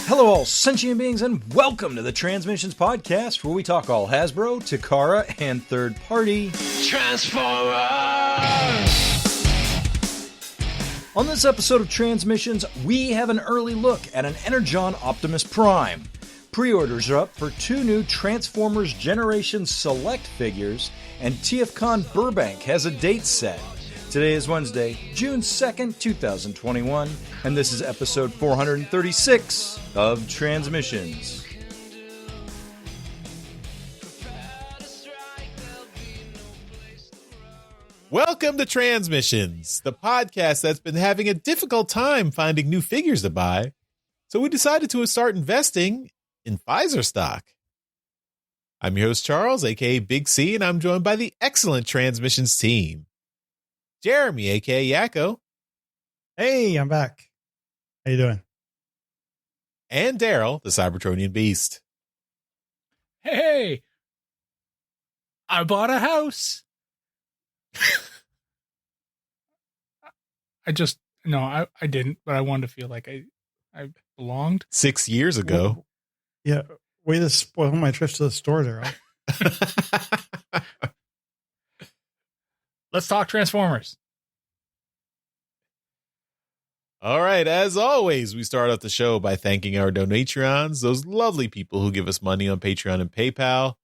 Hello, all sentient beings, and welcome to the Transmissions Podcast, where we talk all Hasbro, Takara, and third-party Transformers! On this episode of Transmissions, we have an early look at an Energon Optimus Prime. Pre-orders are up for 2 new Transformers Generation Select figures, and TFCon Burbank has a date set. Today is Wednesday, June 2nd, 2021, and this is episode 436 of Transmissions. Welcome to Transmissions, the podcast that's been having a difficult time finding new figures to buy, so we decided to start investing in Pfizer stock. I'm your host, Charles, aka Big C, and I'm joined by the excellent Transmissions team. Jeremy, aka Yakko. Hey, I'm back. How you doing? And Daryl, the Cybertronian Beast. Hey, I bought a house. I didn't, but I wanted to feel like I belonged. 6 years ago. Yeah, way to spoil my trip to the store, Daryl. Let's talk Transformers. All right, as always, we start off the show by thanking our donatrons, those lovely people who give us money on Patreon and PayPal.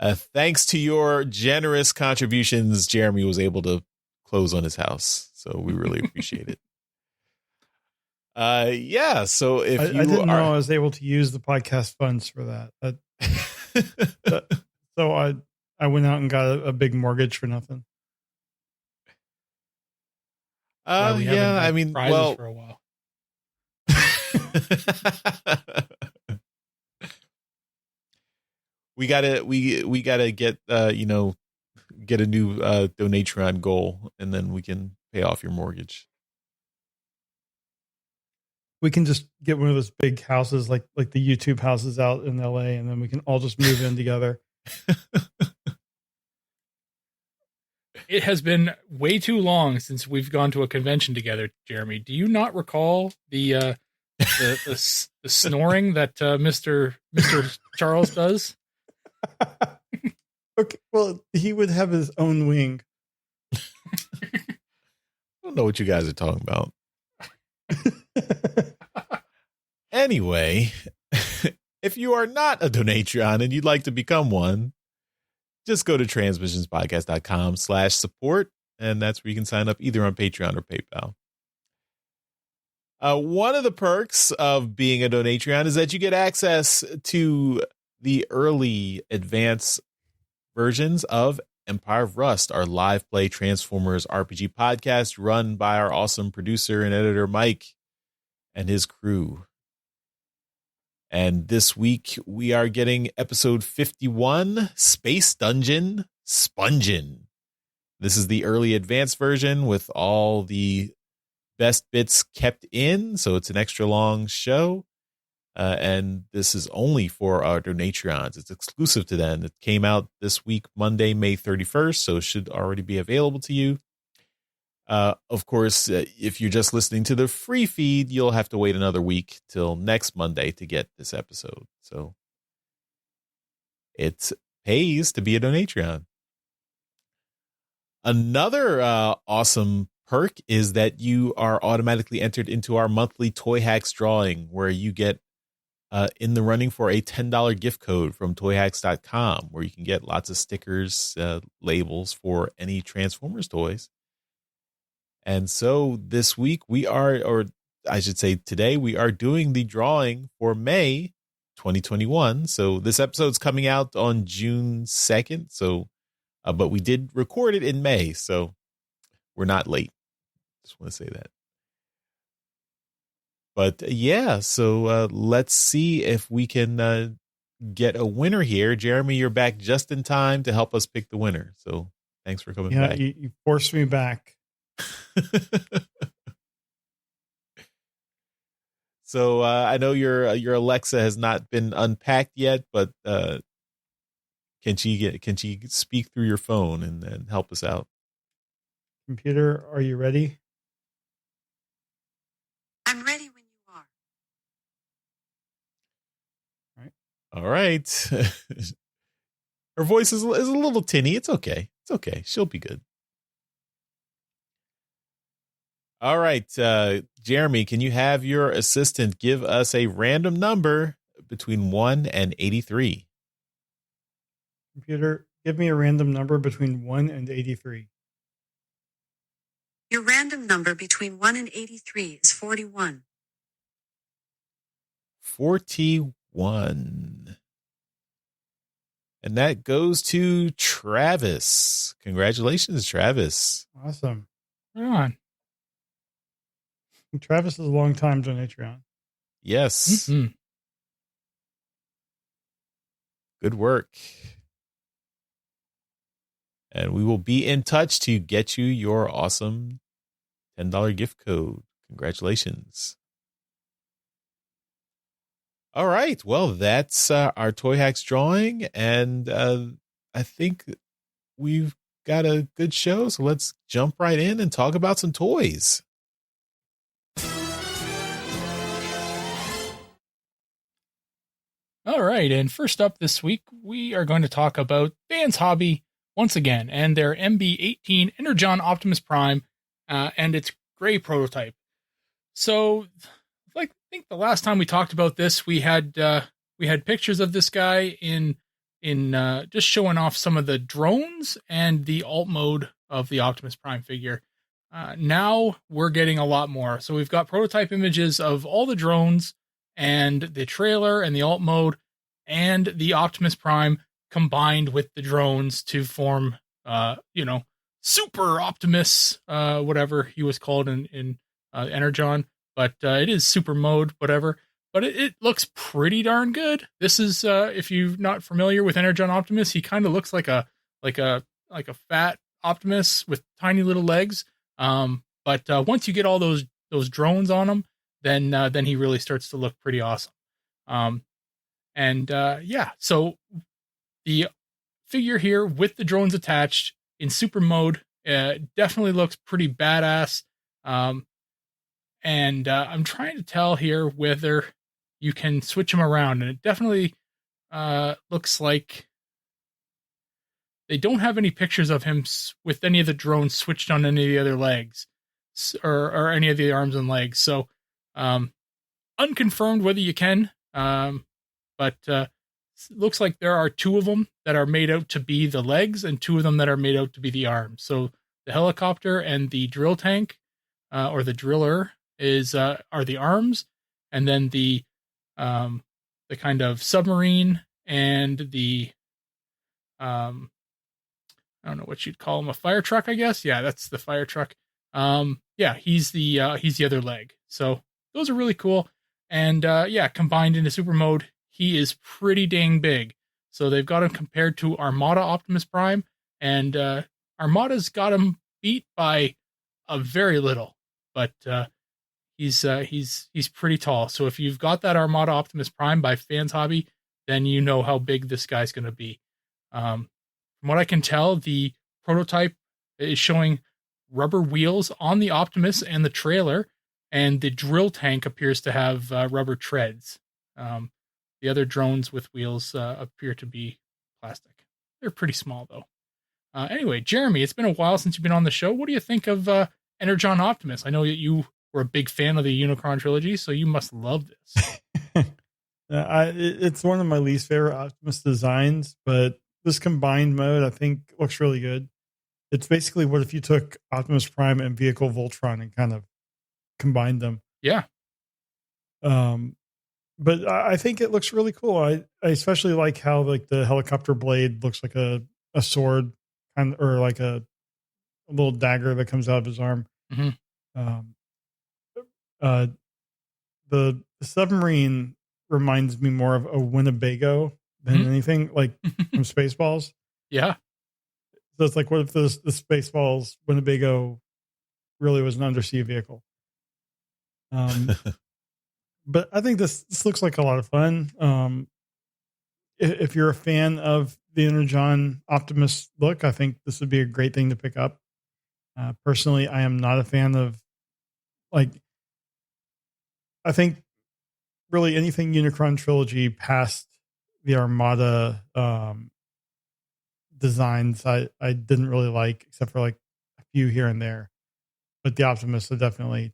Thanks to your generous contributions, Jeremy was able to close on his house, so we really appreciate it. So if I didn't know I was able to use the podcast funds for that. So I went out and got a big mortgage for nothing. For a while. we gotta get get a new donatron goal, and then we can pay off your mortgage. We can just get one of those big houses like the YouTube houses out in LA, and then we can all just move in together. It has been way too long since we've gone to a convention together, Jeremy. Do you not recall the snoring that Mr. Charles does? Okay, well, he would have his own wing. I don't know what you guys are talking about. Anyway, if you are not a donatron and you'd like to become one, just go to transmissionspodcast.com/support, and that's where you can sign up either on Patreon or PayPal. One of the perks of being a donatron is that you get access to the early advanced versions of Empire of Rust, our live play Transformers RPG podcast run by our awesome producer and editor Mike and his crew. And this week we are getting episode 51, Space Dungeon Spongin'. This is the early advanced version with all the best bits kept in, so it's an extra long show. And this is only for our donatrons. It's exclusive to them. It came out this week, Monday, May 31st, so it should already be available to you. Of course, if you're just listening to the free feed, you'll have to wait another week till next Monday to get this episode. So it pays to be a donatron. Another awesome perk is that you are automatically entered into our monthly Toy Hacks drawing, where you get in the running for a $10 gift code from toyhacks.com, where you can get lots of stickers, labels for any Transformers toys. And so this week today, we are doing the drawing for May 2021. So this episode's coming out on June 2nd. So, but we did record it in May, so we're not late. Just want to say that. But yeah, so let's see if we can get a winner here. Jeremy, you're back just in time to help us pick the winner. So thanks for coming back. You forced me back. So I know your Alexa has not been unpacked yet, but can she speak through your phone and help us out? Computer, are you ready? I'm ready when you are. All right. Her voice is a little tinny. It's okay. It's okay. She'll be good. All right. Jeremy, can you have your assistant give us a random number between 1 and 83? Computer, give me a random number between 1 and 83. Your random number between 1 and 83 is 41. 41. And that goes to Travis. Congratulations, Travis. Awesome. Right on. Travis is a long time donatrion. Yes. Mm-hmm. Good work. And we will be in touch to get you your awesome $10 gift code. Congratulations. All right. Well, that's our Toy Hacks drawing. And I think we've got a good show. So let's jump right in and talk about some toys. All right. And first up this week, we are going to talk about Dan's hobby once again and their MB-18 Energon Optimus Prime and its gray prototype. So, I think the last time we talked about this, we had pictures of this guy in just showing off some of the drones and the alt mode of the Optimus Prime figure. Now we're getting a lot more. So we've got prototype images of all the drones and the trailer and the alt mode and the Optimus Prime combined with the drones to form, Super Optimus, whatever he was called in Energon. But it is super mode, whatever. But it looks pretty darn good. This is if you're not familiar with Energon Optimus, he kind of looks like a fat Optimus with tiny little legs. But once you get all those drones on him, then he really starts to look pretty awesome. So the figure here with the drones attached in super mode definitely looks pretty badass. And I'm trying to tell here whether you can switch them around, and it definitely looks like they don't have any pictures of him with any of the drones switched on any of the other legs or any of the arms and legs. So unconfirmed whether you can, but looks like there are 2 of them that are made out to be the legs and 2 of them that are made out to be the arms. So the helicopter and the drill tank or the driller are the arms, and then the kind of submarine and the I don't know what you'd call him, a fire truck, I guess. Yeah, that's the fire truck. He's the other leg. So those are really cool. And combined into super mode, he is pretty dang big. So they've got him compared to Armada Optimus Prime, and Armada's got him beat by a very little, but he's pretty tall. So if you've got that Armada Optimus Prime by Fans Hobby, then you know how big this guy's going to be. From what I can tell, the prototype is showing rubber wheels on the Optimus and the trailer, and the drill tank appears to have rubber treads. The other drones with wheels appear to be plastic. They're pretty small, though. Anyway, Jeremy, it's been a while since you've been on the show. What do you think of Energon Optimus? I know that you were a big fan of the Unicron trilogy, so you must love this. It's one of my least favorite Optimus designs, but this combined mode, I think, looks really good. It's basically what if you took Optimus Prime and Vehicle Voltron and kind of combined them. Yeah. But I think it looks really cool. I especially like how like the helicopter blade looks like a sword or like a little dagger that comes out of his arm. Mm-hmm. The submarine reminds me more of a Winnebago than anything, like from Spaceballs. Yeah. So it's like, what if the Spaceballs Winnebago really was an undersea vehicle? But I think this looks like a lot of fun. If you're a fan of the Energon Optimus look, I think this would be a great thing to pick up. Personally, I am not a fan of, like, I think really anything Unicron trilogy past the Armada designs I didn't really like, except for like a few here and there. But the Optimus I definitely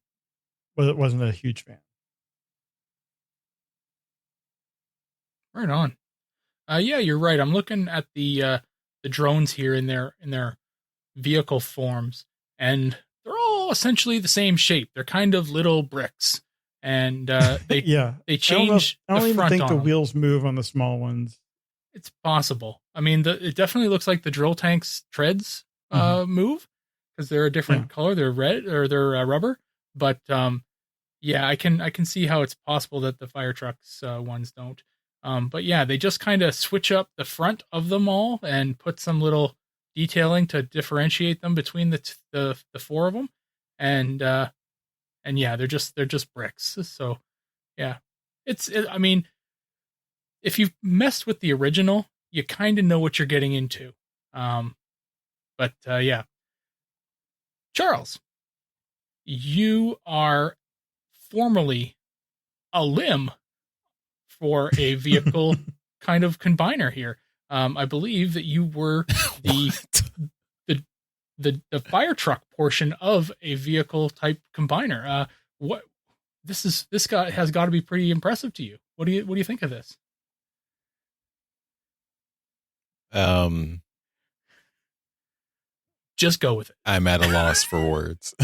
wasn't a huge fan. Right on. Yeah, you're right. I'm looking at the drones here in their vehicle forms, and they're all essentially the same shape. They're kind of little bricks, and they they change. I don't the even front think on the them. wheels move on the small ones. It's possible. I mean, it definitely looks like the drill tank's treads move, because they're a different color. They're red, or they're rubber. But yeah, I can see how it's possible that the fire trucks ones don't. But yeah, they just kind of switch up the front of them all and put some little detailing to differentiate them between the four of them, and yeah, they're just bricks. So yeah, I mean, if you've messed with the original, you kind of know what you're getting into. But yeah, Charles, you are formerly a limb for a vehicle kind of combiner here. I believe that you were the fire truck portion of a vehicle type combiner. This guy has got to be pretty impressive to you. What do you think of this? Just go with it. I'm at a loss for words.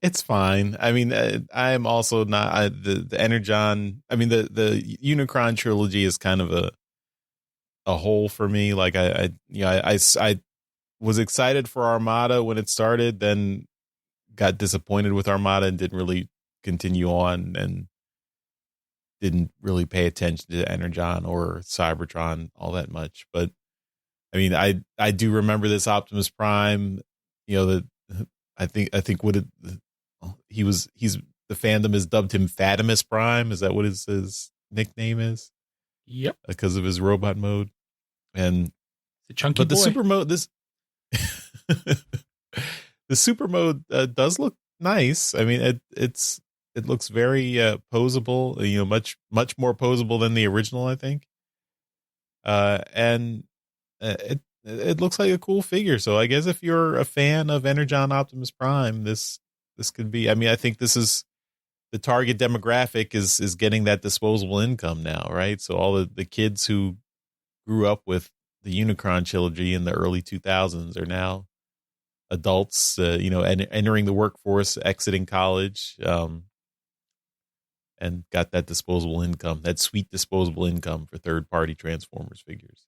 It's fine. I mean, I am also not the Energon. I mean, the Unicron trilogy is kind of a hole for me. Like I was excited for Armada when it started, then got disappointed with Armada and didn't really continue on, and didn't really pay attention to Energon or Cybertron all that much. But I mean, I do remember this Optimus Prime. You know, I think he's the fandom has dubbed him Fatimus Prime. Is that what his nickname is? Yep, because of his robot mode. And the chunky but the boy. super mode, the super mode does look nice. I mean, it looks very posable. You know, much more posable than the original, I think. And it looks like a cool figure. So I guess if you're a fan of Energon Optimus Prime, this could be. I mean, I think this is the target demographic is getting that disposable income now, right? So all the kids who grew up with the Unicron trilogy in the early 2000s are now adults, you know, entering the workforce, exiting college, and got that disposable income, that sweet disposable income for third-party Transformers figures.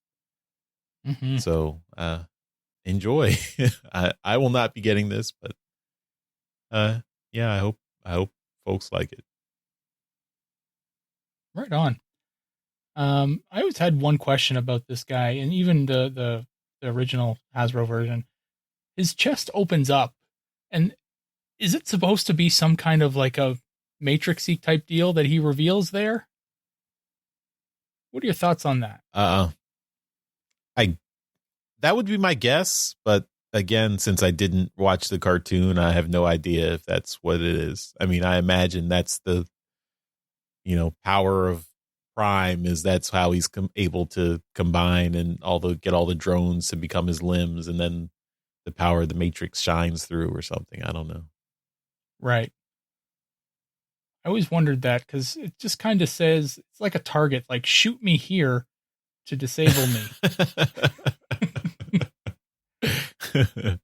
Mm-hmm. So enjoy. I will not be getting this, but yeah, I hope folks like it. Right on. I always had one question about this guy, and even the original Hasbro version. His chest opens up, and is it supposed to be some kind of like a Matrixy type deal that he reveals there? What are your thoughts on that? That would be my guess, but again, since I didn't watch the cartoon, I have no idea if that's what it is. I mean, I imagine that's the, you know, power of Prime, is that's how he's able to combine and get all the drones to become his limbs, and then the power of the Matrix shines through or something. I don't know. Right. I always wondered that, because it just kind of says, it's like a target, like shoot me here to disable me. But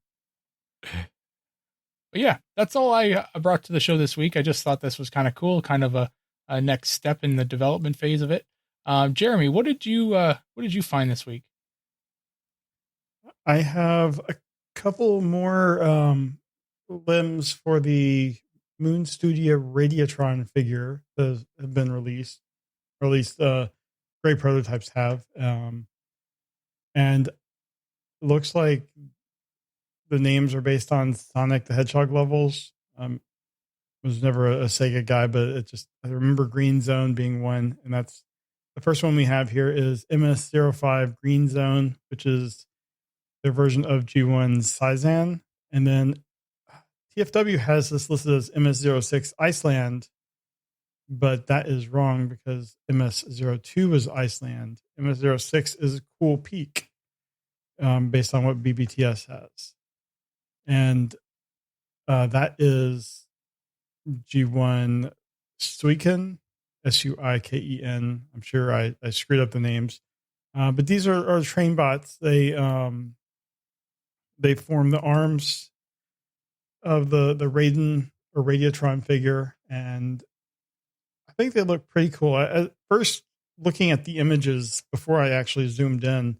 yeah, that's all I brought to the show this week. I just thought this was kind of cool, kind of a next step in the development phase of it. Jeremy, what did you find this week? I have a couple more limbs for the Moon Studio Radiatron figure that have been released, or at least great prototypes have. And it looks like the names are based on Sonic the Hedgehog levels. Was never a Sega guy, but I remember Green Zone being one, and that's the first one we have here is MS-05 Green Zone, which is their version of G1's Saizan. And then TFW has this listed as MS-06 Iceland, but that is wrong because MS-02 is Iceland. MS-06 is Cool Peak, based on what BBTS has. And that is G1 Suiken, Suiken. I'm sure I screwed up the names. But these are train bots. They form the arms of the Raiden or Radiatron figure, and I think they look pretty cool. At first, looking at the images before I actually zoomed in,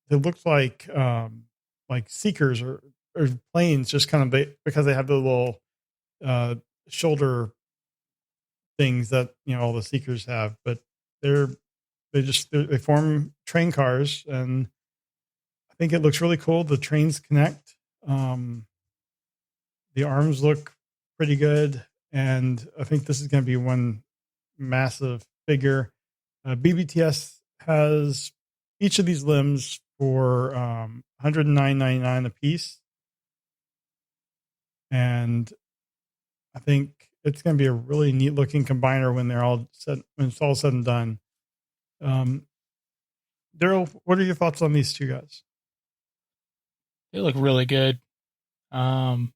they looked like Seekers or planes, just kind of because they have the little shoulder things that all the Seekers have, but they form train cars, and I think it looks really cool. The trains connect. The arms look pretty good, and I think this is going to be one massive figure. BBTS has each of these limbs for $109.99 a piece, and I think it's going to be a really neat looking combiner when it's all said and done. Daryl, what are your thoughts on these two guys? They look really good. I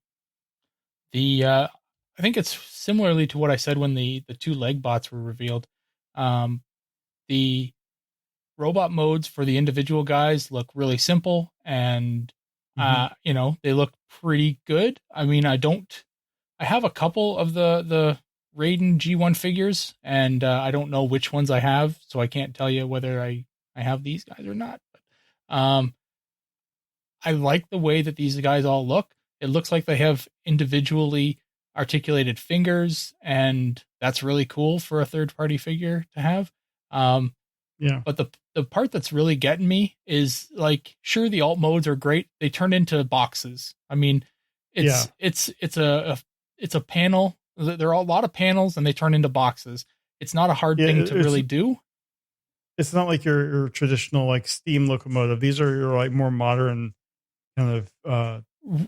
think it's similarly to what I said when the two leg bots were revealed. The robot modes for the individual guys look really simple, and they look pretty good. I mean, I have a couple of the Raiden G1 figures, and I don't know which ones I have, so I can't tell you whether I have these guys or not. But I like the way that these guys all look. It looks like they have individually articulated fingers, and that's really cool for a third-party figure to have. Yeah. But the part that's really getting me is, like, sure, the alt modes are great. They turn into boxes. I mean, it's a panel. There are a lot of panels, and they turn into boxes. It's not a hard thing to really do. It's not like your traditional like steam locomotive. These are your like more modern kind of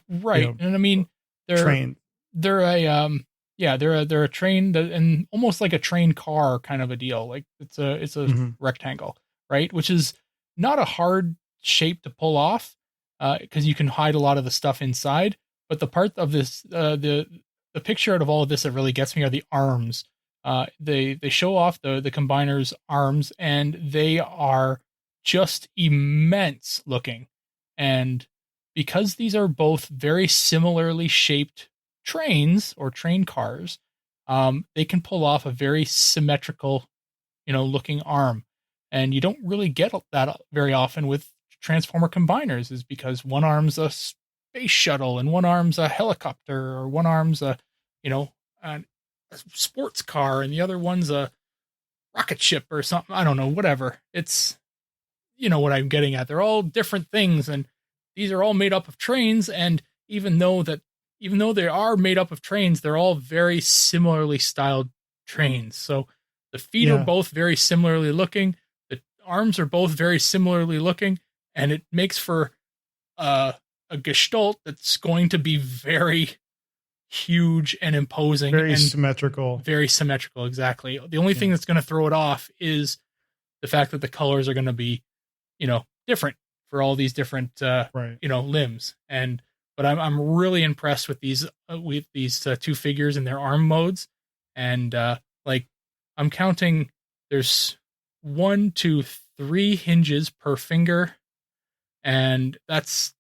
right. And I mean, train. They're a train that, and almost like a train car kind of a deal. Like it's a rectangle, right? Which is not a hard shape to pull off, because you can hide a lot of the stuff inside. But the part of this, the picture out of all of this that really gets me are the arms. They show off the combiner's arms, and they are just immense looking. And because these are both very similarly shaped trains or train cars, they can pull off a very symmetrical, looking arm. And you don't really get that very often with Transformer combiners, is because one arm's a space shuttle and one arm's a helicopter, or one arm's a sports car and the other one's a rocket ship or something. I don't know, whatever. It's, what I'm getting at. They're all different things, and these are all made up of trains. And even though they are made up of trains, they're all very similarly styled trains. So the feet are both very similarly looking. The arms are both very similarly looking, and it makes for a gestalt that's going to be very huge and imposing, very and symmetrical. Very symmetrical, exactly. The only thing that's going to throw it off is the fact that the colors are going to be, different for all these different, limbs. But I'm really impressed with these two figures and their arm modes. And I'm counting, there's 1, 2, 3 hinges per finger, and that's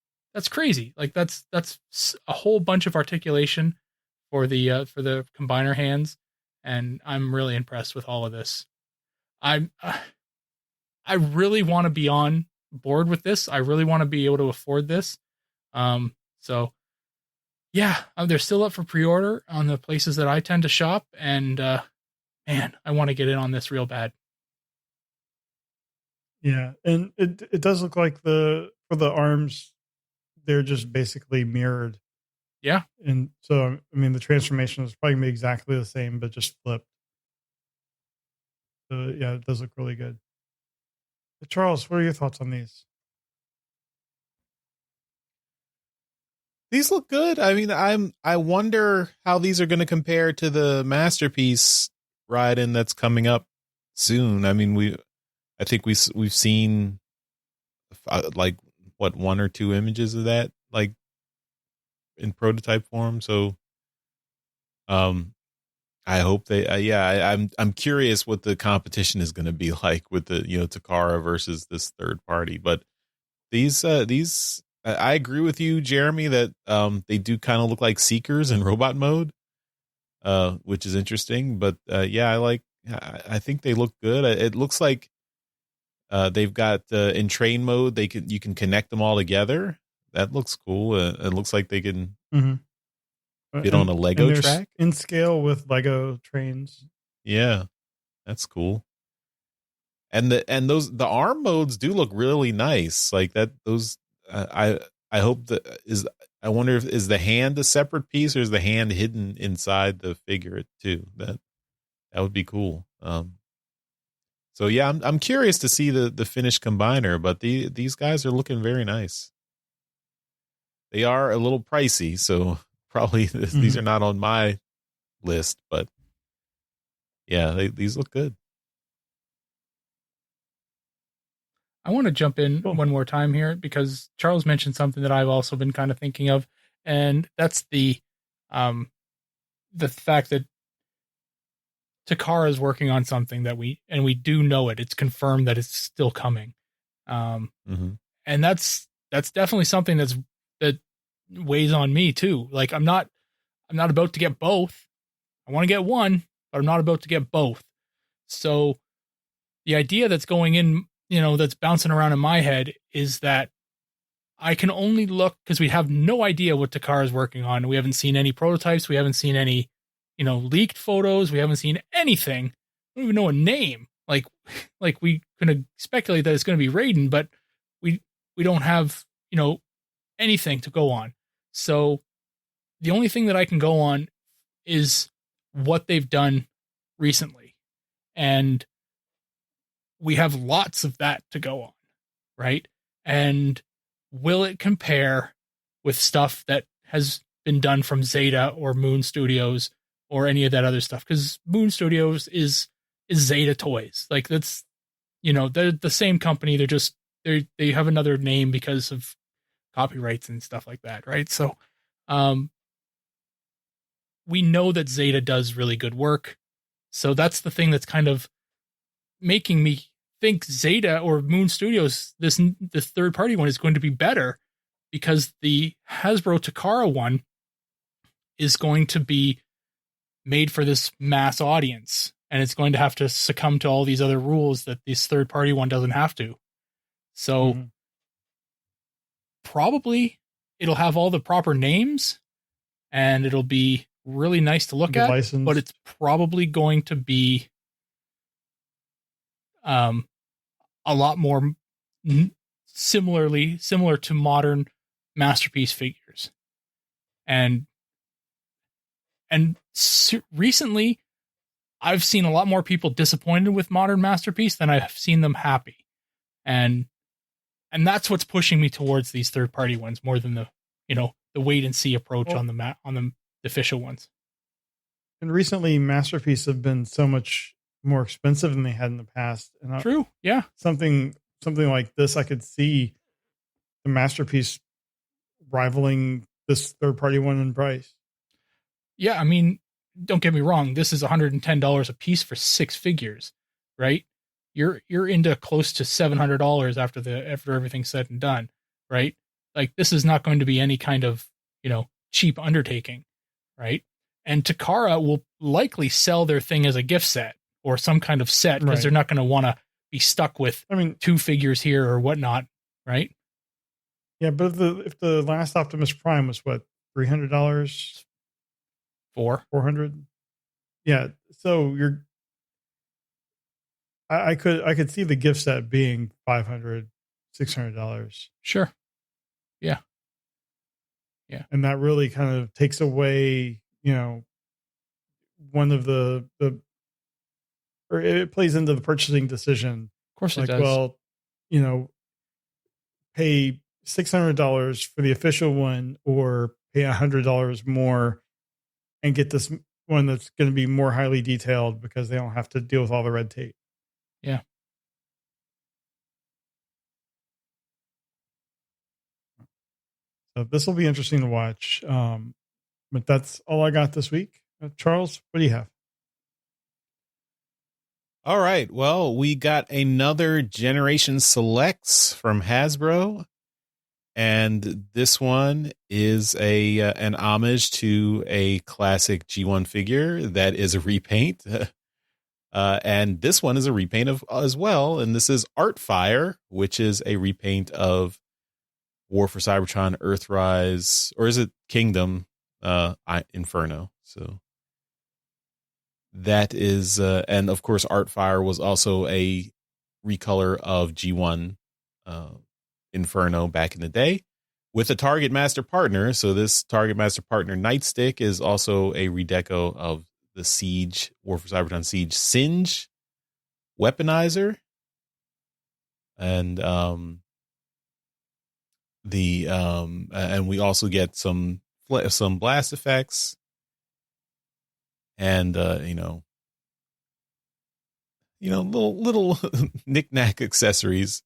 crazy. Like that's a whole bunch of articulation for the combiner hands, and I'm really impressed with all of this. I really want to be on board with this. I really want to be able to afford this. So yeah, they're still up for pre-order on the places that I tend to shop, and man, I want to get in on this real bad. Yeah, and it does look like for the arms, they're just basically mirrored. Yeah. And so, I mean, the transformation is probably going to be exactly the same, but just flipped. So, yeah, it does look really good. But Charles, what are your thoughts on these? These look good. I mean, I wonder how these are going to compare to the Masterpiece riding that's coming up soon. I mean, I think we've seen like what, 1 or 2 images of that, like in prototype form. So, I hope they, I'm curious what the competition is going to be like with the, Takara versus this third party. But these, I agree with you, Jeremy, that, they do kind of look like Seekers in robot mode, which is interesting. But, I think they look good. It looks like, they've got, in train mode, you can connect them all together. That looks cool. It looks like they can, fit on a Lego track in scale with Lego trains. Yeah, that's cool. And the arm modes do look really nice. Like that, those, I hope I wonder if is the hand a separate piece or is the hand hidden inside the figure too? That would be cool. So yeah, I'm curious to see the finished combiner, but these guys are looking very nice. They are a little pricey, so probably these are not on my list, but yeah, these look good. I want to jump in one more time here because Charles mentioned something that I've also been kind of thinking of, and that's the fact that Takara is working on something that we do know it. It's confirmed that it's still coming, and that's definitely something that weighs on me too. Like I'm not about to get both. I want to get one, but I'm not about to get both. So the idea that's going in, that's bouncing around in my head is that I can only look because we have no idea what Takara is working on. We haven't seen any prototypes. We haven't seen any, leaked photos. We haven't seen anything. We don't even know a name. Like we can speculate that it's going to be Raiden, but we don't have, anything to go on. So the only thing that I can go on is what they've done recently. And we have lots of that to go on, right? And will it compare with stuff that has been done from Zeta or Moon Studios or any of that other stuff? Because Moon Studios is Zeta Toys. Like that's, they're the same company. They have another name because of copyrights and stuff like that, right? So we know that Zeta does really good work. So that's the thing that's kind of making me think Zeta or Moon Studios, this third party one, is going to be better because the Hasbro Takara one is going to be made for this mass audience, and it's going to have to succumb to all these other rules that this third party one doesn't have to. So probably it'll have all the proper names and it'll be really nice to look at, licensed. But it's probably going to be a lot more similar to modern Masterpiece figures. And recently I've seen a lot more people disappointed with modern Masterpiece than I've seen them happy. And that's what's pushing me towards these third party ones more than the wait and see approach on the official ones. And recently Masterpiece have been so much more expensive than they had in the past. And true. Yeah. Something like this, I could see the Masterpiece rivaling this third party one in price. Yeah. I mean, don't get me wrong. This is $110 a piece for 6 figures, right? You're into close to $700 after everything's said and done, right? Like this is not going to be any kind of, cheap undertaking, right? And Takara will likely sell their thing as a gift set or some kind of set because they're not going to want to be stuck with 2 figures here or whatnot, right? Yeah, but if the last Optimus Prime was what, $300? $400? Yeah, so I could see the gift set being $500, $600. Sure. Yeah. Yeah. And that really kind of takes away, one of the or it plays into the purchasing decision. Of course it does. Well, pay $600 for the official one or pay $100 more and get this one that's going to be more highly detailed because they don't have to deal with all the red tape. Yeah. So this will be interesting to watch. But that's all I got this week. Charles, what do you have? All right. Well, we got another Generation Selects from Hasbro. And this one is an homage to a classic G1 figure that is a repaint. And this one is a repaint of as well. And this is Artfire, which is a repaint of War for Cybertron, Earthrise, or is it Kingdom, Inferno? So that is, and of course, Artfire was also a recolor of G1 Inferno back in the day with a Target Master partner. So this Target Master partner Nightstick is also a redeco of the Siege, War for Cybertron Siege Singe weaponizer. And and we also get some blast effects and little knick-knack accessories.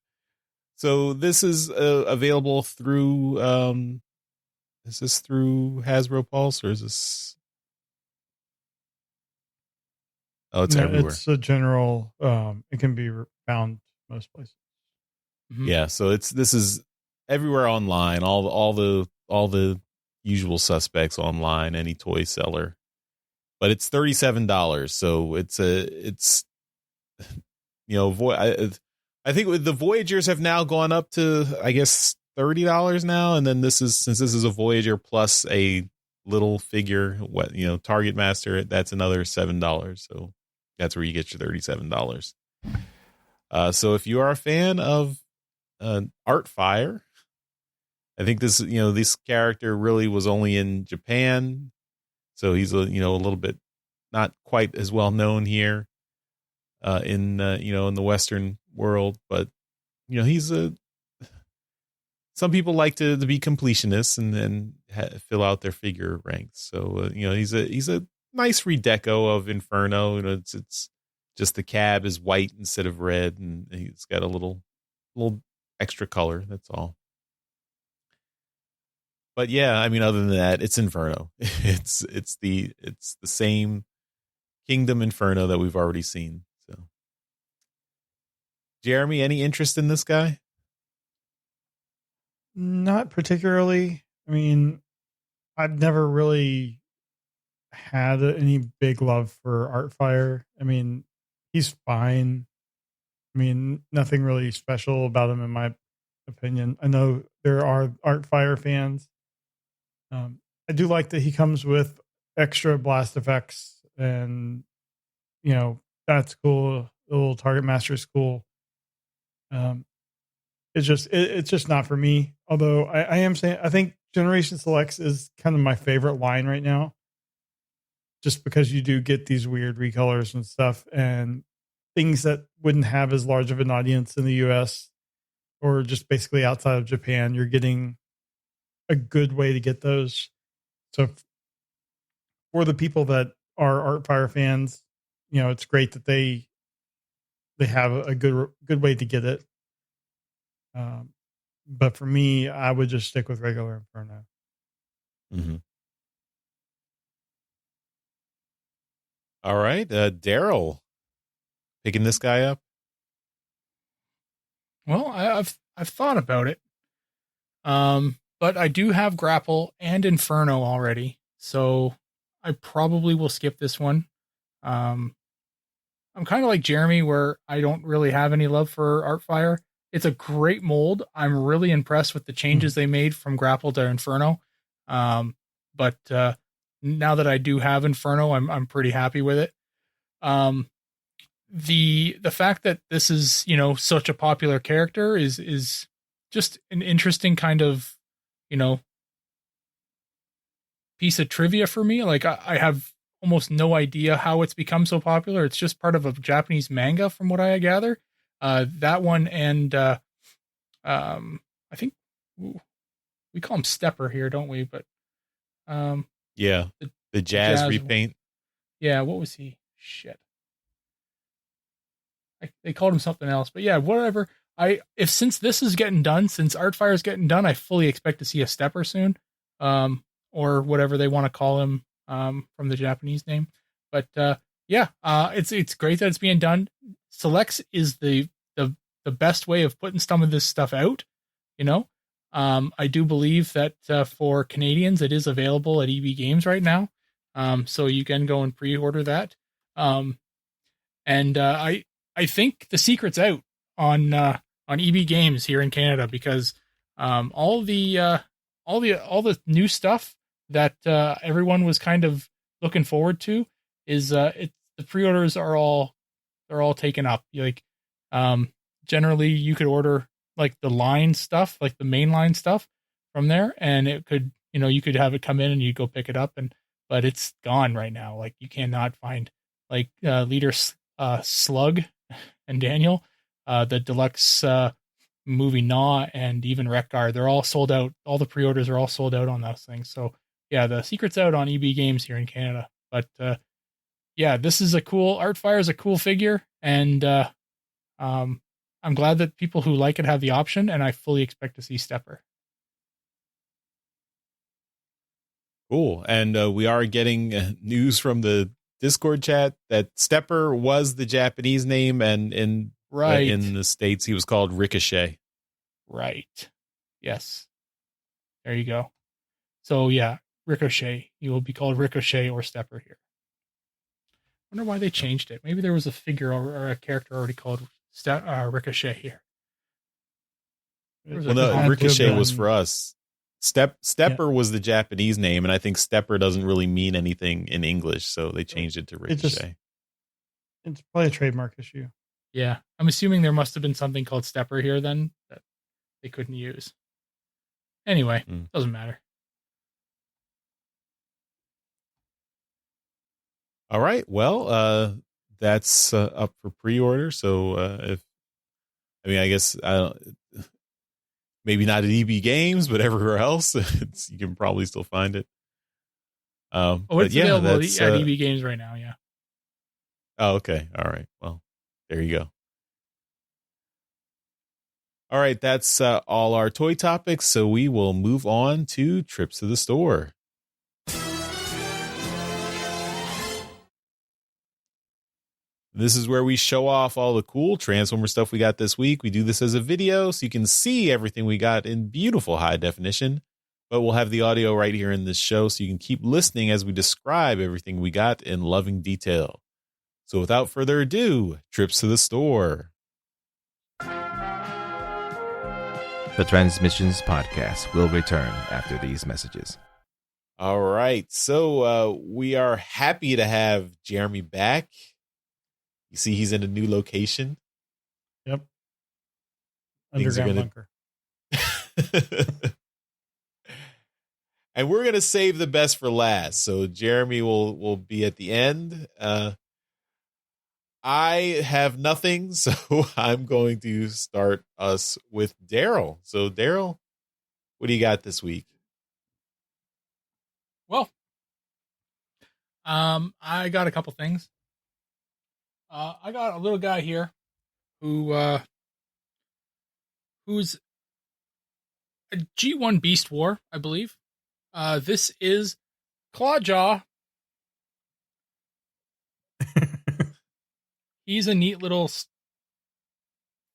So this is available through is this through Hasbro Pulse, or is this? Oh, it's everywhere. It's a general. It can be found most places. Mm-hmm. Yeah, so this is everywhere online. All the usual suspects online. Any toy seller, but it's $37. So it's I think with the Voyagers have now gone up to, I guess, $30 now, and then since this is a Voyager plus a little figure, Target Master, that's another $7. So that's where you get your $37. So if you are a fan of Artfire, I think this character really was only in Japan, so he's a little bit not quite as well known here in the Western world, but he's some people like to be completionists and fill out their figure ranks. So he's a nice redeco of Inferno. It's just the cab is white instead of red, and he's got a little extra color. That's all. But yeah, I mean, other than that, it's Inferno. It's the same Kingdom Inferno that we've already seen. So, Jeremy, any interest in this guy? Not particularly. I mean, I've never really had any big love for Artfire. I mean, he's fine. I mean, nothing really special about him in my opinion. I know there are Artfire fans. I do like that he comes with extra blast effects, and that's cool. The little Target Master is cool. It's just not for me. Although I am saying, I think Generation Selects is kind of my favorite line right now, just because you do get these weird recolors and stuff and things that wouldn't have as large of an audience in the US or just basically outside of Japan. You're getting a good way to get those. So for the people that are Artfire fans, it's great that they have a good way to get it. But for me, I would just stick with regular Inferno. Mm-hmm. All right, Daryl, picking this guy up. Well, I've thought about it, but I do have Grapple and Inferno already, so I probably will skip this one. I'm kind of like Jeremy, where I don't really have any love for Artfire. It's a great mold. I'm really impressed with the changes they made from Grapple to Inferno. But now that I do have Inferno, I'm pretty happy with it. The fact that this is, such a popular character is just an interesting kind of, piece of trivia for me. Like I have almost no idea how it's become so popular. It's just part of a Japanese manga from what I gather. That one, and I think we call him Stepper here, don't we? But yeah, the jazz repaint. Yeah, what was he? Shit. They called him something else, but yeah, whatever. Since this is getting done, since Artfire is getting done, I fully expect to see a stepper soon, or whatever they want to call him, from the Japanese name. But it's great that it's being done. Selects is the best way of putting some of this stuff out. You know, I do believe that for Canadians, it is available at EB Games right now, so you can go and pre-order that. I think the secret's out on EB Games here in Canada, because all the new stuff that everyone was kind of looking forward to is the pre-orders are all taken up. Like generally you could order like the line stuff, like the mainline stuff from there, and it could, you could have it come in and you go pick it up, but it's gone right now. Like you cannot find like Leader Slug and Daniel, the deluxe movie Gnaw, and even Wreck-Gar. They're all sold out. All the pre-orders are all sold out on those things. So yeah, the secret's out on EB Games here in Canada. But yeah, this is a cool, Artfire is a cool figure, and I'm glad that people who like it have the option, and I fully expect to see Stepper. Cool. And we are getting news from the Discord chat that Stepper was the Japanese name, and in the States he was called Ricochet. Right. Yes. There you go. So yeah, Ricochet. He will be called Ricochet or Stepper here. I wonder why they changed it. Maybe there was a figure or a character already called Ricochet here. Well, no, Ricochet was for us. Stepper was the Japanese name, and I think Stepper doesn't really mean anything in English, so they changed it to Ricochet. It's probably a trademark issue. Yeah, I'm assuming there must have been something called Stepper here then that they couldn't use. Anyway, doesn't matter. All right, well, that's up for pre-order. So I guess maybe not at EB Games, but everywhere else, you can probably still find it. It's available at EB Games right now, yeah. Oh, okay. All right. Well, there you go. All right, that's all our toy topics, so we will move on to trips to the store. This is where we show off all the cool Transformer stuff we got this week. We do this as a video so you can see everything we got in beautiful high definition, but we'll have the audio right here in this show so you can keep listening as we describe everything we got in loving detail. So without further ado, trips to the store. The Transmissions Podcast will return after these messages. All right. So we are happy to have Jeremy back. You see he's in a new location. Yep. Underground bunker. And we're going to save the best for last. So Jeremy will be at the end. I have nothing, so I'm going to start us with Daryl. So Daryl, what do you got this week? Well, I got a couple things. I got a little guy here who's a G1 Beast War, I believe. This is Clawjaw. He's a neat little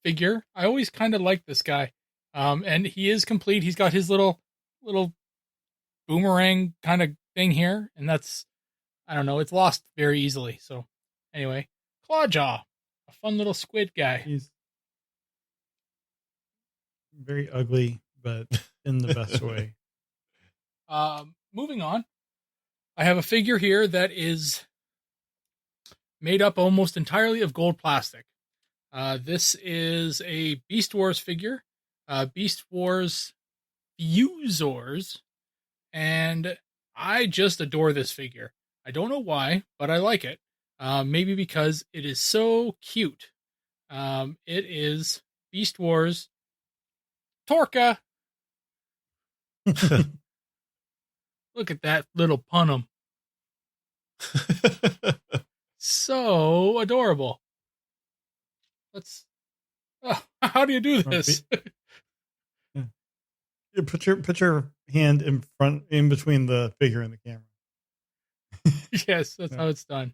figure. I always kind of liked this guy. And he is complete. He's got his little boomerang kind of thing here. And that's, I don't know, it's lost very easily. So anyway, Clawjaw, a fun little squid guy. He's very ugly, but in the best way. Moving on. I have a figure here that is made up almost entirely of gold plastic. This is a Beast Wars figure, Beast Wars Fusors, and I just adore this figure. I don't know why, but I like it. Maybe because it is so cute. It is Beast Wars Torqua. Look at that little punum. So adorable. How do you do this? You put your hand in between the figure and the camera. Yes, that's how it's done.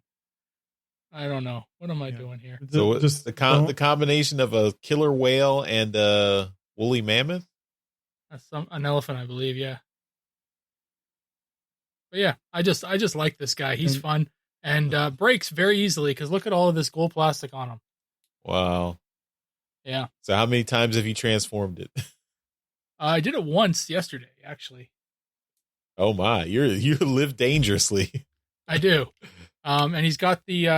I don't know. What am I doing here? So just the combination of a killer whale and a woolly mammoth? That's an elephant, I believe, yeah. But yeah, I just like this guy. He's fun and breaks very easily because look at all of this gold plastic on him. Wow. Yeah. So how many times have you transformed it? I did it once yesterday, actually. Oh my, you live dangerously. I do. And he's got the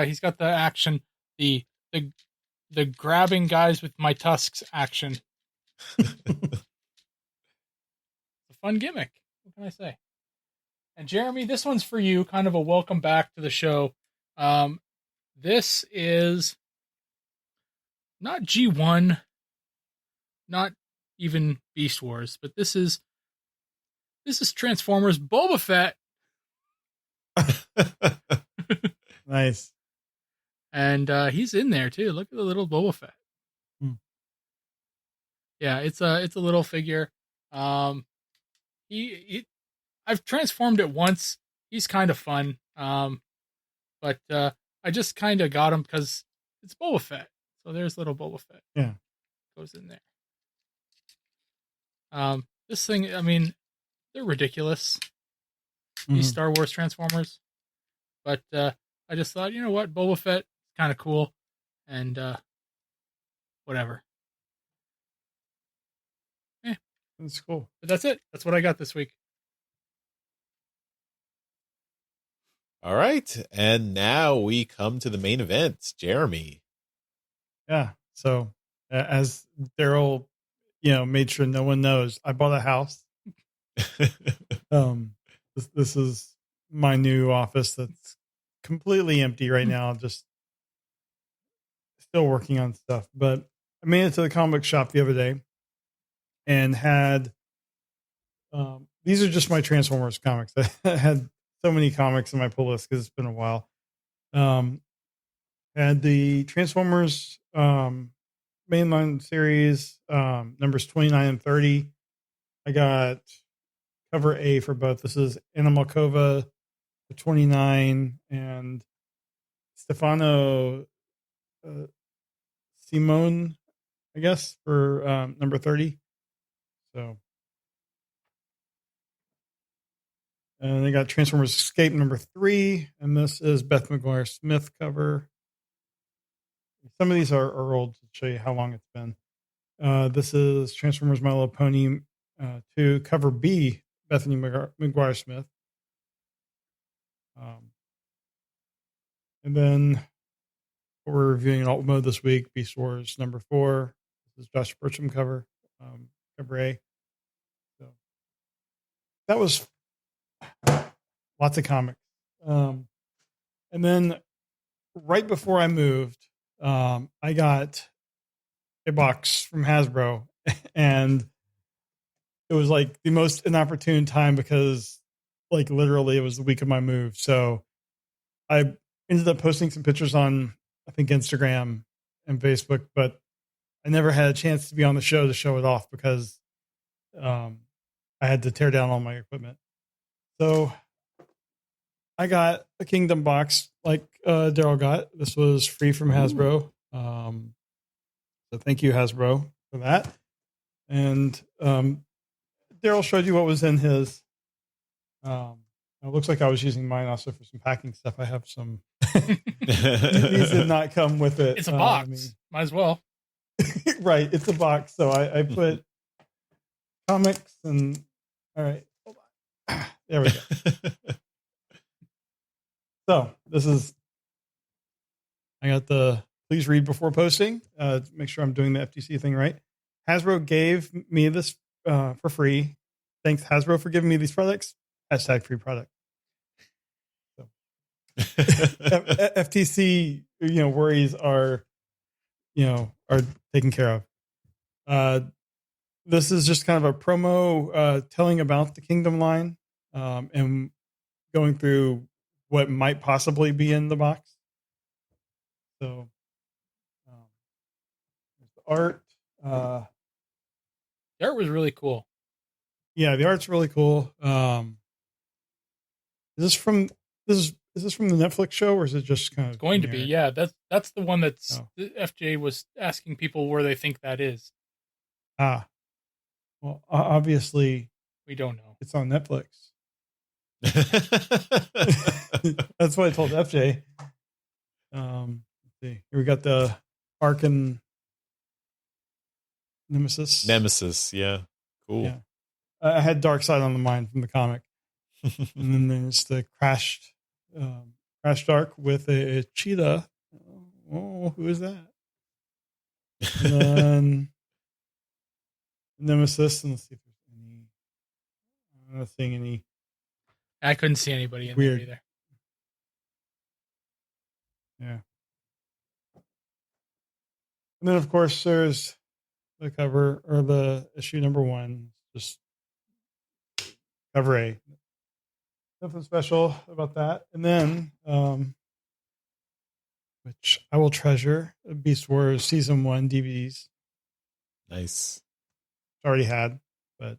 action, the grabbing guys with my tusks action. It's a fun gimmick. What can I say? And Jeremy, this one's for you, kind of a welcome back to the show. This is not G1, not even Beast Wars, but this is Transformers Boba Fett. Nice. And he's in there too. Look at the little Boba Fett. Yeah, it's a little figure. I've transformed it once. He's kind of fun. But I just kind of got him because it's Boba Fett. So there's little Boba Fett. Yeah. Goes in there. This thing, I mean, they're ridiculous. These Star Wars Transformers. But I just thought, you know what, Boba Fett, kind of cool. And whatever. Yeah. That's cool. But that's it. That's what I got this week. All right. And now we come to the main event. Jeremy. Yeah. So as Daryl, made sure no one knows, I bought a house. This is my new office that's completely empty right now. Just still working on stuff, but I made it to the comic book shop the other day and had, these are just my Transformers comics. I had so many comics in my pull list because it's been a while. Had the Transformers mainline series, numbers 29 and 30. I got cover A for both. This is Anna Malkova for 29 and Stefano Simone, I guess, for number 30. So, and they got Transformers Escape number 3, and this is Beth McGuire Smith cover. Some of these are old to show you how long it's been. This is Transformers My Little Pony 2, cover B, Bethany McGuire Smith. And then we're reviewing in alt mode this week, Beast Wars number 4. This is Josh Burcham cover, cover A. So that was lots of comics. And then right before I moved, I got a box from Hasbro, and it was like the most inopportune time because like literally it was the week of my move. So I ended up posting some pictures on, I think, Instagram and Facebook, but I never had a chance to be on the show to show it off because I had to tear down all my equipment. So I got a Kingdom box like Daryl got. This was free from Hasbro. So thank you, Hasbro, for that. And Daryl showed you what was in his. It looks like I was using mine also for some packing stuff. I have some. These did not come with it. It's a box. Might as well. Right. It's a box. So I put comics and all right. Hold on. There we go. So this is, I got the please read before posting. Make sure I'm doing the FTC thing right. Hasbro gave me this for free. Thanks, Hasbro, for giving me these products. # free product. So FTC, worries are taken care of. This is just kind of a promo telling about the Kingdom line and going through what might possibly be in the box. So, the art. The art was really cool. Yeah, the art's really cool. Is this from the Netflix show, or is it just kind of It's going to be? Yeah, that's the one that's Oh. the FJ was asking people where they think that is. Well, obviously We don't know. it's on Netflix. That's what I told FJ. Let's see. Here we got the Ark and Nemesis. Yeah. Cool. Yeah. I had Dark Side on the mind from the comic. And then there's the crashed Ark with a cheetah. Oh, who is that? And then Nemesis. And let's see if there's any. I'm not seeing any. I couldn't see anybody in Weird. there either. Yeah. And then, of course, there's the cover or the issue number 1. Just cover A. Nothing special about that. And then, which I will treasure, Beast Wars Season 1 DVDs. Nice. Already had, but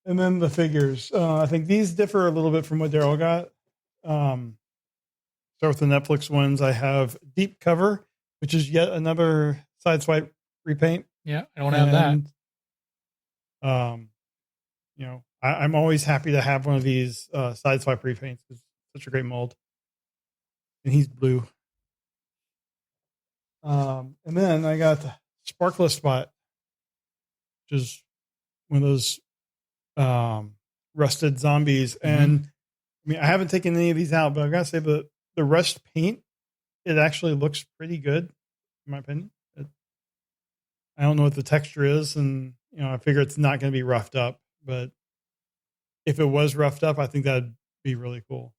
and then the figures. I think these differ a little bit from what Daryl got. Start with the Netflix ones. I have Deep Cover, which is yet another Sideswipe repaint. Yeah, I don't have that. I'm always happy to have one of these Sideswipe repaints. It's such a great mold, and he's blue. And then I got the Sparkless Spot, which is one of those rusted zombies. And I mean, I haven't taken any of these out, but I've got to say the rust paint, it actually looks pretty good, in my opinion. I don't know what the texture is, and I figure it's not going to be roughed up. But if it was roughed up, I think that'd be really cool.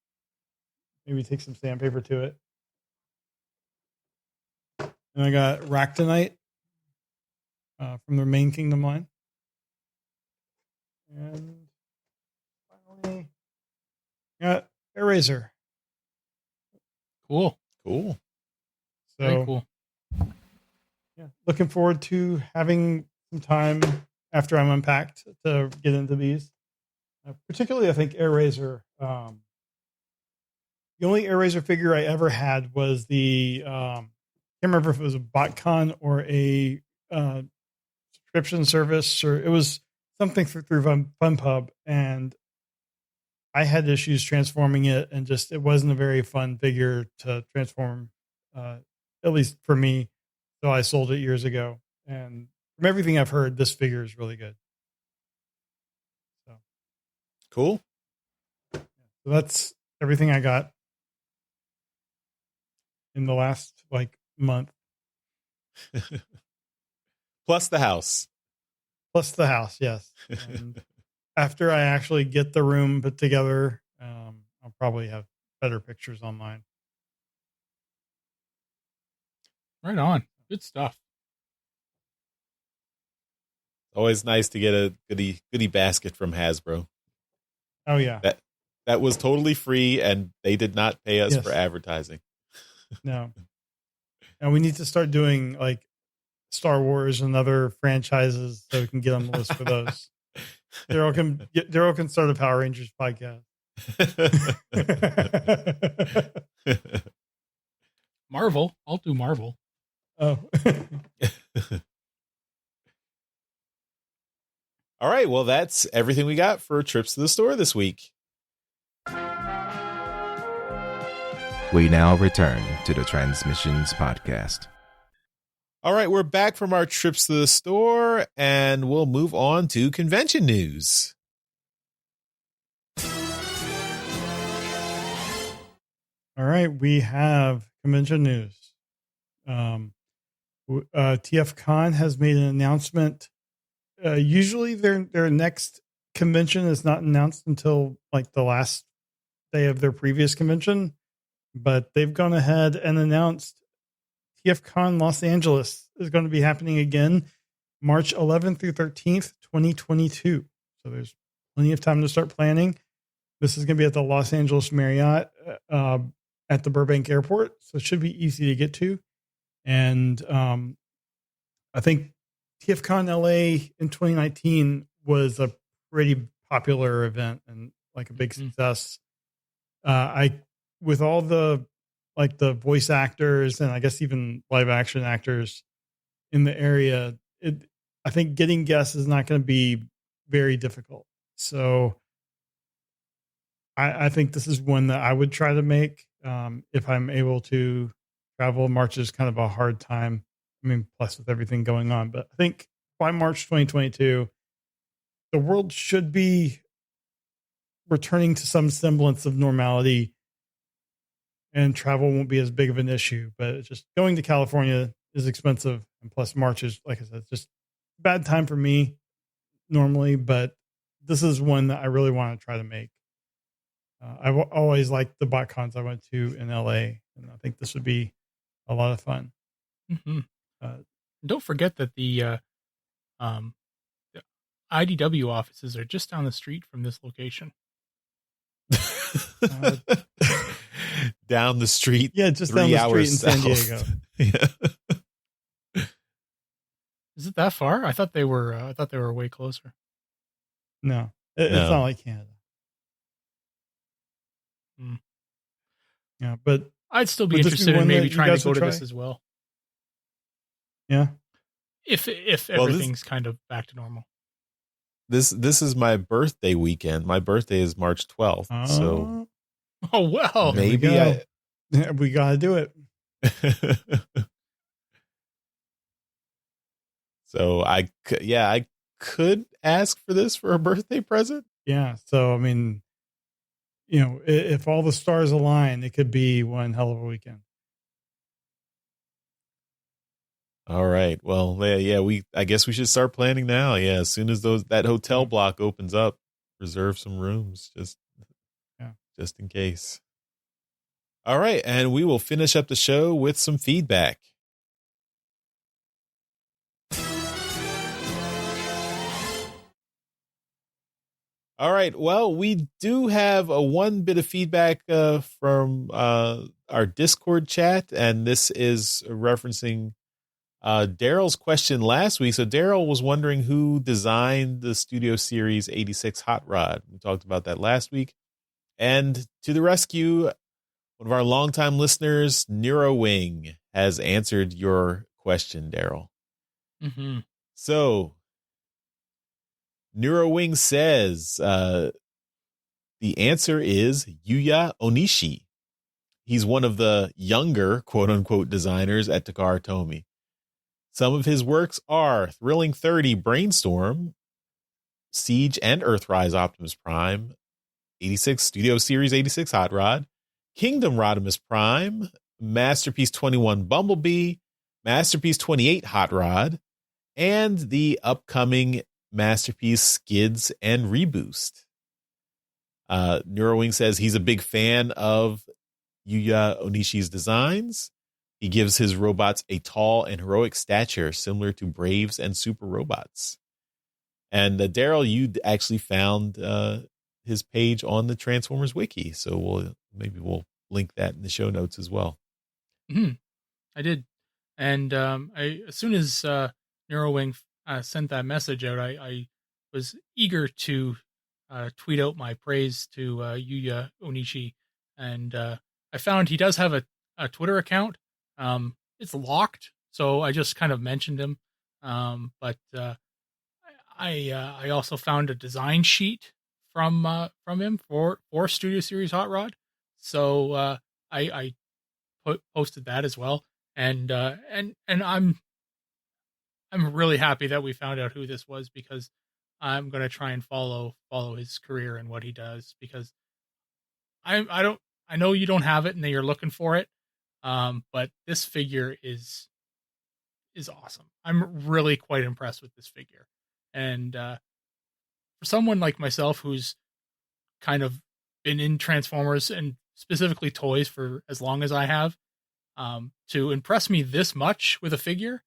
Maybe take some sandpaper to it. And I got Ractonite from the main Kingdom line. And finally, got Eraser. Cool. Cool. So, Very cool. Yeah, looking forward to having some time after I'm unpacked to get into these. Particularly, I think Eraser. The only Eraser figure I ever had was the... can't remember if it was a BotCon or a subscription service, or it was something through FunPub, and I had issues transforming it, and just it wasn't a very fun figure to transform, at least for me. So I sold it years ago, and from everything I've heard, this figure is really good. So Cool. So that's everything I got in the last month. Plus the house. Plus the house, yes. And after I actually get the room put together, I'll probably have better pictures online. Right on. Good stuff. Always nice to get a goodie basket from Hasbro. Oh yeah. That was totally free, and they did not pay us for advertising. No. And we need to start doing Star Wars and other franchises so we can get on the list for those. Daryl can start a Power Rangers podcast. Marvel. I'll do Marvel. Oh. All right. Well, that's everything we got for Trips to the Store this week. We now return to the Transmissions Podcast. All right. We're back from our trips to the store, and we'll move on to convention news. All right. We have convention news. TFCon has made an announcement. Usually their next convention is not announced until the last day of their previous convention, but they've gone ahead and announced TFCon Los Angeles is going to be happening again March 11th through 13th, 2022. So there's plenty of time to start planning. This is going to be at the Los Angeles Marriott at the Burbank Airport, so it should be easy to get to. And I think TFCon LA in 2019 was a pretty popular event and like a big success. With all the voice actors and I guess even live action actors in the area, I think getting guests is not going to be very difficult. So I think this is one that I would try to make if I'm able to travel. March is kind of a hard time. I mean, plus with everything going on, but I think by March 2022, the world should be returning to some semblance of normality and travel won't be as big of an issue. But it's just going to California is expensive. And plus March is, like I said, just a bad time for me normally, but this is one that I really want to try to make. I've always liked the BotCons I went to in LA, and I think this would be a lot of fun. Mm-hmm. Don't forget that the IDW offices are just down the street from this location. Down the street. Yeah, just down the street in San Diego. Yeah. Is it that far? I thought they were way closer. No, it's not like Canada. Yeah, but I'd still be interested in maybe trying to go to this as well. Yeah. If everything's kind of back to normal. This is my birthday weekend. My birthday is March 12th. So well, maybe we got to do it. So I could ask for this for a birthday present. Yeah. So, I mean, if all the stars align, it could be one hell of a weekend. All right. Well, I guess we should start planning now. Yeah. As soon as that hotel block opens up, reserve some rooms just in case. All right. And we will finish up the show with some feedback. All right. Well, we do have one bit of feedback from our Discord chat, and this is referencing Daryl's question last week. So Daryl was wondering who designed the Studio Series 86 Hot Rod. We talked about that last week. And to the rescue, one of our longtime listeners, NeuroWing, has answered your question, Daryl. Mm-hmm. So NeuroWing says the answer is Yuya Onishi. He's one of the younger, quote-unquote, designers at Takara Tomy. Some of his works are Thrilling 30 Brainstorm, Siege and Earthrise Optimus Prime, 86 Studio Series 86 Hot Rod, Kingdom Rodimus Prime, Masterpiece 21 Bumblebee, Masterpiece 28 Hot Rod, and the upcoming Masterpiece Skids and Reboost. NeuroWing says he's a big fan of Yuya Onishi's designs. He gives his robots a tall and heroic stature similar to Braves and Super Robots. And Daryl, you actually found his page on the Transformers Wiki, so we'll link that in the show notes as well. Mm-hmm. I did, and as soon as NeuroWing sent that message out, I was eager to tweet out my praise to Yuya Onishi, and I found he does have a Twitter account. It's locked, so I just kind of mentioned him. But I also found a design sheet from him for Studio Series Hot Rod, so I posted that as well, and I'm really happy that we found out who this was, because I'm going to try and follow his career and what he does, because I know you don't have it and that you're looking for it. But this figure is awesome. I'm really quite impressed with this figure. And, for someone like myself, who's kind of been in Transformers and specifically toys for as long as I have, to impress me this much with a figure,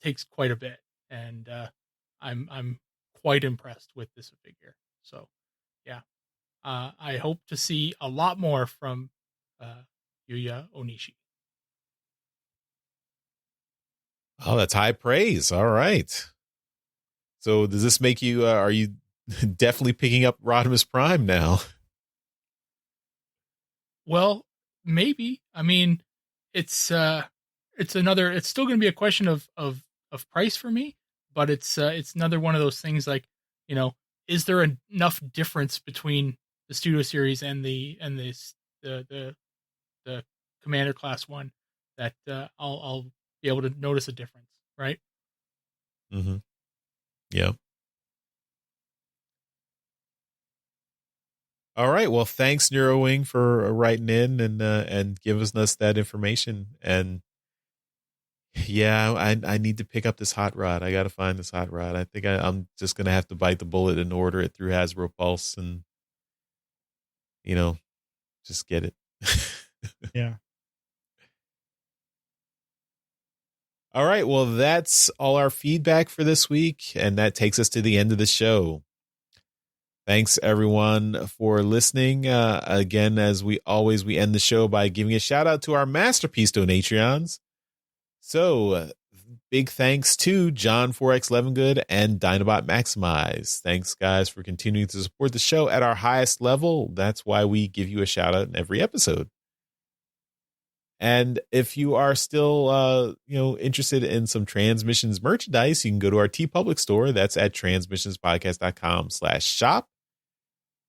takes quite a bit. And, I'm quite impressed with this figure. So, yeah, I hope to see a lot more from Yuya Onishi. Oh, that's high praise. All right. So does this make you, are you definitely picking up Rodimus Prime now? Well, maybe. I mean, it's still going to be a question of price for me, but it's another one of those things like, is there enough difference between the Studio Series and the Commander Class 1 that I'll be able to notice a difference, right? Mm-hmm. Yeah. All right. Well, thanks, NeuroWing, for writing in and giving us that information. And yeah, I need to pick up this hot rod. I got to find this hot rod. I think I'm just going to have to bite the bullet and order it through Hasbro Pulse and, just get it. Yeah. All right. Well, that's all our feedback for this week. And that takes us to the end of the show. Thanks, everyone, for listening. Again, as we end the show by giving a shout out to our Masterpiece Donatrions. So, big thanks to John 4X Levengood and Dinobot Maximize. Thanks, guys, for continuing to support the show at our highest level. That's why we give you a shout out in every episode. And if you are still, interested in some Transmissions merchandise, you can go to our TeePublic store. That's at transmissionspodcast.com/shop.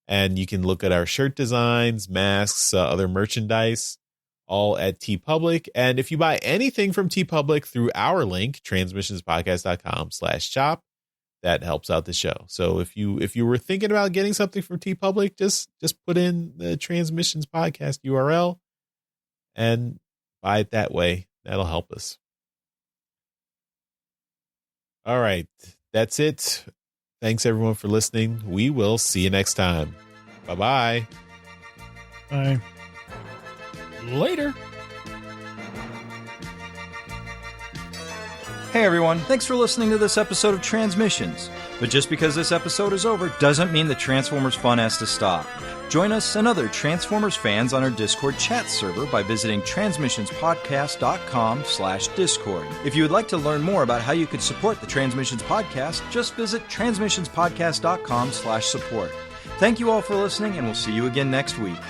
And you can look at our shirt designs, masks, other merchandise, all at TeePublic. And if you buy anything from TeePublic through our link, transmissionspodcast.com/shop, that helps out the show. So if you were thinking about getting something from TeePublic, just put in the Transmissions Podcast URL and buy it that way. That'll help us. All right. That's it. Thanks, everyone, for listening. We will see you next time. Bye-bye. Bye. Later. Hey everyone, thanks for listening to this episode of Transmissions. But just because this episode is over doesn't mean the Transformers fun has to stop. Join us and other Transformers fans on our Discord chat server by visiting transmissionspodcast.com/discord. If you would like to learn more about how you could support the Transmissions Podcast, just visit transmissionspodcast.com/support. Thank you all for listening, and we'll see you again next week.